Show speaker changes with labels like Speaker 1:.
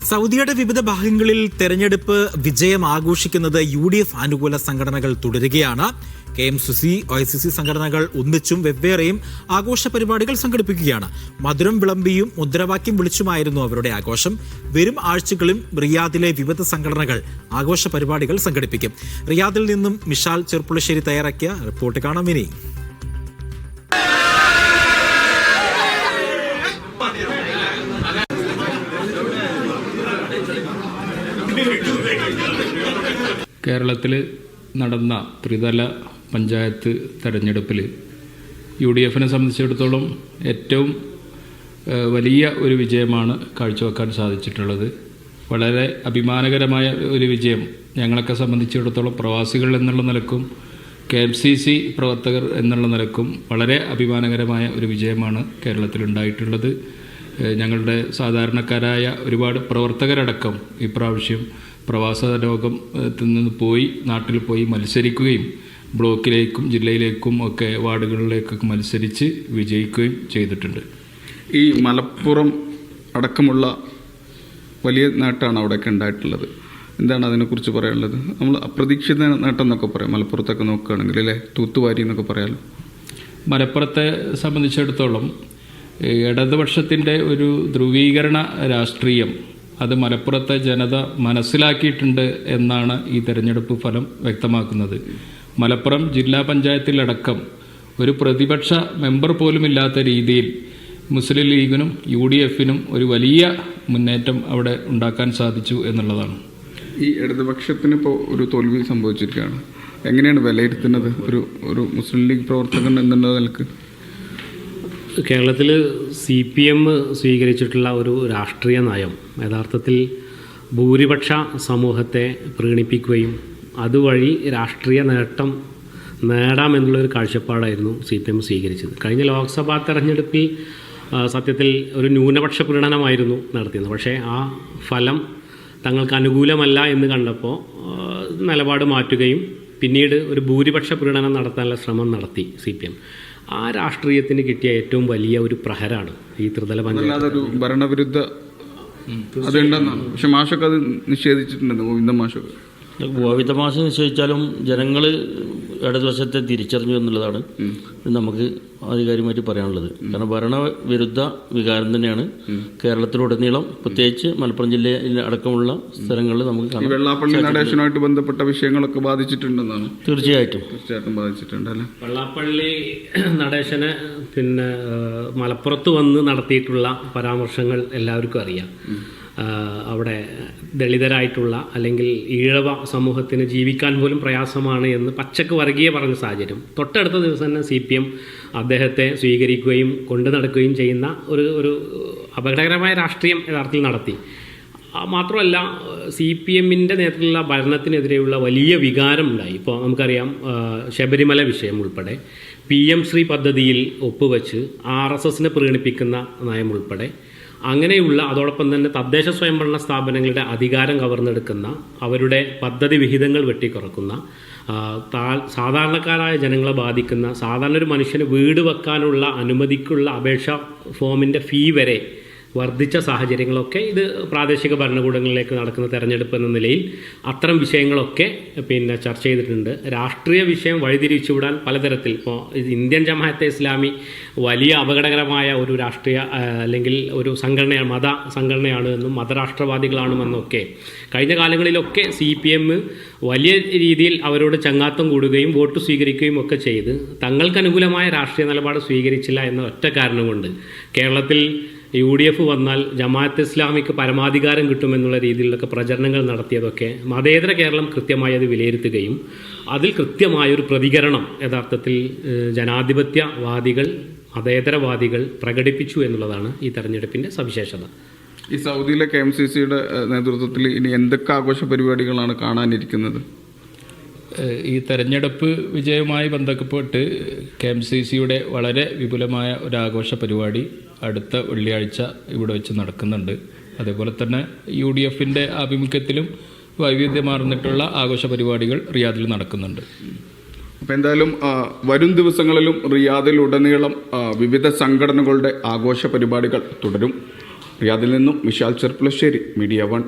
Speaker 1: സൗദിയുടെ വിവിധ ഭാഗങ്ങളിൽ തെരഞ്ഞെടുപ്പ് വിജയം ആഘോഷിക്കുന്നത് UDF അനുകൂല സംഘടനകൾ തുടരുകയാണ്. KMCC, OICC സംഘടനകൾ ഒന്നിച്ചും വെവ്വേറെയും ആഘോഷ പരിപാടികൾ സംഘടിപ്പിക്കുകയാണ്. മധുരം വിളമ്പിയും മുദ്രാവാക്യം വിളിച്ചുമായിരുന്നു അവരുടെ ആഘോഷം. വരും ആഴ്ചകളിലും റിയാദിലെ വിവിധ സംഘടനകൾ ആഘോഷ പരിപാടികൾ സംഘടിപ്പിക്കും. റിയാദിൽ നിന്നും മിഷാൽ ചെറുപ്പുളശ്ശേരി തയ്യാറാക്കിയ റിപ്പോർട്ട് കാണാം ഇനി.
Speaker 2: കേരളത്തിൽ നടന്ന ത്രിതല പഞ്ചായത്ത് തെരഞ്ഞെടുപ്പിൽ UDFനെ സംബന്ധിച്ചിടത്തോളം ഏറ്റവും വലിയ ഒരു വിജയമാണ് കാഴ്ചവെക്കാൻ സാധിച്ചിട്ടുള്ളത്. വളരെ അഭിമാനകരമായ ഒരു വിജയം ഞങ്ങളൊക്കെ സംബന്ധിച്ചിടത്തോളം പ്രവാസികൾ എന്നുള്ള നിലക്കും KMCC പ്രവർത്തകർ എന്നുള്ള നിലക്കും വളരെ അഭിമാനകരമായ ഒരു വിജയമാണ് കേരളത്തിലുണ്ടായിട്ടുള്ളത്. ഞങ്ങളുടെ സാധാരണക്കാരായ ഒരുപാട് പ്രവർത്തകരടക്കം ഇപ്രാവശ്യം പ്രവാസ ലോകത്തിൽ നിന്ന് പോയി നാട്ടിൽ പോയി മത്സരിക്കുകയും ബ്ലോക്കിലേക്കും ജില്ലയിലേക്കും ഒക്കെ വാർഡുകളിലേക്കൊക്കെ മത്സരിച്ച് വിജയിക്കുകയും ചെയ്തിട്ടുണ്ട്.
Speaker 3: ഈ മലപ്പുറം അടക്കമുള്ള വലിയ നേട്ടമാണ് അവിടെയൊക്കെ ഉണ്ടായിട്ടുള്ളത്. എന്താണ് അതിനെക്കുറിച്ച് പറയാനുള്ളത്? നമ്മൾ അപ്രതീക്ഷിത നേട്ടം എന്നൊക്കെ പറയാം മലപ്പുറത്തൊക്കെ നോക്കുകയാണെങ്കിൽ, അല്ലേ? തൂത്തുവാരി എന്നൊക്കെ പറയാമല്ലോ.
Speaker 2: മലപ്പുറത്തെ സംബന്ധിച്ചിടത്തോളം ഇടതുപക്ഷത്തിൻ്റെ ഒരു ധ്രുവീകരണ രാഷ്ട്രീയം അത് മലപ്പുറത്തെ ജനത മനസ്സിലാക്കിയിട്ടുണ്ട് എന്നാണ് ഈ തെരഞ്ഞെടുപ്പ് ഫലം വ്യക്തമാക്കുന്നത്. മലപ്പുറം ജില്ലാ പഞ്ചായത്തിലടക്കം ഒരു പ്രതിപക്ഷ മെമ്പർ പോലുമില്ലാത്ത രീതിയിൽ മുസ്ലിം ലീഗിനും UDFനും ഒരു വലിയ മുന്നേറ്റം അവിടെ ഉണ്ടാക്കാൻ സാധിച്ചു എന്നുള്ളതാണ്.
Speaker 3: ഈ ഇടതുപക്ഷത്തിന് ഇപ്പോൾ ഒരു തോൽവി സംഭവിച്ചിരിക്കുകയാണ്. എങ്ങനെയാണ് വിലയിരുത്തുന്നത് ഒരു മുസ്ലിം ലീഗ് പ്രവർത്തകൻ എന്നുള്ള നിലക്ക്?
Speaker 4: കേരളത്തിൽ CPM സ്വീകരിച്ചിട്ടുള്ള ഒരു രാഷ്ട്രീയ നയം യഥാർത്ഥത്തിൽ ഭൂരിപക്ഷ സമൂഹത്തെ പ്രീണിപ്പിക്കുകയും അതുവഴി രാഷ്ട്രീയ നേട്ടം നേടാമെന്നുള്ളൊരു കാഴ്ചപ്പാടായിരുന്നു CPM സ്വീകരിച്ചത്. കഴിഞ്ഞ ലോക്സഭാ തെരഞ്ഞെടുപ്പിൽ സത്യത്തിൽ ഒരു ന്യൂനപക്ഷ പ്രീണനമായിരുന്നു നടത്തിയത്. പക്ഷേ ആ ഫലം തങ്ങൾക്ക് അനുകൂലമല്ല എന്ന് കണ്ടപ്പോൾ നിലപാട് മാറ്റുകയും പിന്നീട് ഒരു ഭൂരിപക്ഷ പ്രീണനം നടത്താനുള്ള ശ്രമം നടത്തി CPM. ആ രാഷ്ട്രീയത്തിന് കിട്ടിയ ഏറ്റവും വലിയ ഒരു പ്രഹരാണ് ഈ ത്രിതല പഞ്ചായത്ത്.
Speaker 3: ഭരണവിരുദ്ധ അതുണ്ടെന്നാണ്. പക്ഷെ മാഷൊക്കെ അത് നിഷേധിച്ചിട്ടുണ്ടെന്ന്.
Speaker 5: ഗോവിന്ദ മാഷ് നിശ്ചയിച്ചാലും ജനങ്ങൾ ഇടതുവശത്തെ തിരിച്ചറിഞ്ഞു എന്നുള്ളതാണ് നമുക്ക് ആധികാരികമായിട്ട് പറയാനുള്ളത്. കാരണം ഭരണവിരുദ്ധ വികാരം തന്നെയാണ് കേരളത്തിലുടനീളം, പ്രത്യേകിച്ച് മലപ്പുറം ജില്ലയിൽ അടക്കമുള്ള സ്ഥലങ്ങളിൽ നമുക്ക്
Speaker 3: വെള്ളാപ്പള്ളി നടേശനുമായിട്ട് ബന്ധപ്പെട്ട വിഷയങ്ങളൊക്കെ ബാധിച്ചിട്ടുണ്ടെന്നാണ്.
Speaker 5: തീർച്ചയായിട്ടും
Speaker 3: ബാധിച്ചിട്ടുണ്ട്, അല്ലേ?
Speaker 4: വെള്ളാപ്പള്ളി നടേശന് പിന്നെ മലപ്പുറത്ത് വന്ന് നടത്തിയിട്ടുള്ള പരാമർശങ്ങൾ എല്ലാവർക്കും അറിയാം. അവിടെ ദളിതരായിട്ടുള്ള അല്ലെങ്കിൽ ഈഴവ സമൂഹത്തിന് ജീവിക്കാൻ പോലും പ്രയാസമാണ് എന്ന് പച്ചക്ക് വർഗീയ പറഞ്ഞ സാഹചര്യം. തൊട്ടടുത്ത ദിവസം തന്നെ CPM അദ്ദേഹത്തെ സ്വീകരിക്കുകയും കൊണ്ടു നടക്കുകയും ചെയ്യുന്ന ഒരു അപകടകരമായ രാഷ്ട്രീയം യഥാർത്ഥത്തിൽ നടത്തി. മാത്രമല്ല CPMൻ്റെ നേതൃത്വത്തിലുള്ള ഭരണത്തിനെതിരെയുള്ള വലിയ വികാരം ഉണ്ടായി. ഇപ്പോൾ നമുക്കറിയാം ശബരിമല വിഷയം ഉൾപ്പെടെ PM ശ്രീ പദ്ധതിയിൽ ഒപ്പുവെച്ച് RSSനെ പ്രീണിപ്പിക്കുന്ന നയം ഉൾപ്പെടെ അങ്ങനെയുള്ള, അതോടൊപ്പം തന്നെ തദ്ദേശ സ്വയംഭരണ സ്ഥാപനങ്ങളുടെ അധികാരം കവർന്നെടുക്കുന്ന, അവരുടെ പദ്ധതി വിഹിതങ്ങൾ വെട്ടിക്കുറക്കുന്ന, സാധാരണക്കാരായ ജനങ്ങളെ ബാധിക്കുന്ന, സാധാരണ ഒരു മനുഷ്യന് വീട് വെക്കാനുള്ള അനുമതിക്കുള്ള അപേക്ഷ ഫോമിൻ്റെ ഫീ വരെ വർദ്ധിച്ച സാഹചര്യങ്ങളൊക്കെ ഇത് പ്രാദേശിക ഭരണകൂടങ്ങളിലേക്ക് നടക്കുന്ന തെരഞ്ഞെടുപ്പ് എന്ന നിലയിൽ അത്തരം വിഷയങ്ങളൊക്കെ ചർച്ച ചെയ്തിട്ടുണ്ട്. രാഷ്ട്രീയ വിഷയം വഴിതിരിച്ചുവിടാൻ പലതരത്തിൽ ഇപ്പോൾ ഇന്ത്യൻ ജമാഅത്തെ ഇസ്ലാമി വലിയ അപകടകരമായ ഒരു രാഷ്ട്രീയ അല്ലെങ്കിൽ ഒരു സംഘടനയാണ്, മത സംഘടനയാണ് എന്നും മതരാഷ്ട്രവാദികളാണെന്നൊക്കെ കഴിഞ്ഞ കാലങ്ങളിലൊക്കെ CPM വലിയ രീതിയിൽ അവരോട് ചങ്ങാത്തം കൂടുകയും വോട്ട് സ്വീകരിക്കുകയും ഒക്കെ ചെയ്ത് തങ്ങൾക്ക് അനുകൂലമായ രാഷ്ട്രീയ നിലപാട് സ്വീകരിച്ചില്ല എന്ന ഒറ്റ കാരണം കൊണ്ട് കേരളത്തിൽ UDF വന്നാൽ ജമാഅത്ത് ഇസ്ലാമിക്ക് പരമാധികാരം കിട്ടുമെന്നുള്ള രീതിയിലൊക്കെ പ്രചരണങ്ങൾ നടത്തിയതൊക്കെ മതേതര കേരളം കൃത്യമായി അത് വിലയിരുത്തുകയും അതിൽ കൃത്യമായൊരു പ്രതികരണം യഥാർത്ഥത്തിൽ ജനാധിപത്യവാദികൾ, മതേതരവാദികൾ പ്രകടിപ്പിച്ചു എന്നുള്ളതാണ് ഈ തെരഞ്ഞെടുപ്പിൻ്റെ സവിശേഷത.
Speaker 3: ഈ സൗദിയിലെ KMCCയുടെ നേതൃത്വത്തിൽ ഇനി എന്തൊക്കെ ആഘോഷ പരിപാടികളാണ് കാണാനിരിക്കുന്നത്?
Speaker 2: ഈ തെരഞ്ഞെടുപ്പ് വിജയവുമായി ബന്ധപ്പെട്ട് KMCCയുടെ വളരെ വിപുലമായ ഒരു ആഘോഷ പരിപാടി അടുത്ത വെള്ളിയാഴ്ച ഇവിടെ വെച്ച് നടക്കുന്നുണ്ട്. അതേപോലെ തന്നെ UDFൻ്റെ ആഭിമുഖ്യത്തിലും വൈവിധ്യമാർന്നിട്ടുള്ള ആഘോഷ പരിപാടികൾ റിയാദിൽ നടക്കുന്നുണ്ട്.
Speaker 3: അപ്പോൾ എന്തായാലും വരും ദിവസങ്ങളിലും റിയാദിലുടനീളം വിവിധ സംഘടനകളുടെ ആഘോഷ പരിപാടികൾ തുടരും. റിയാദിൽ നിന്നും വിശാൽ ചെർപ്പുളശ്ശേരി, മീഡിയ 1.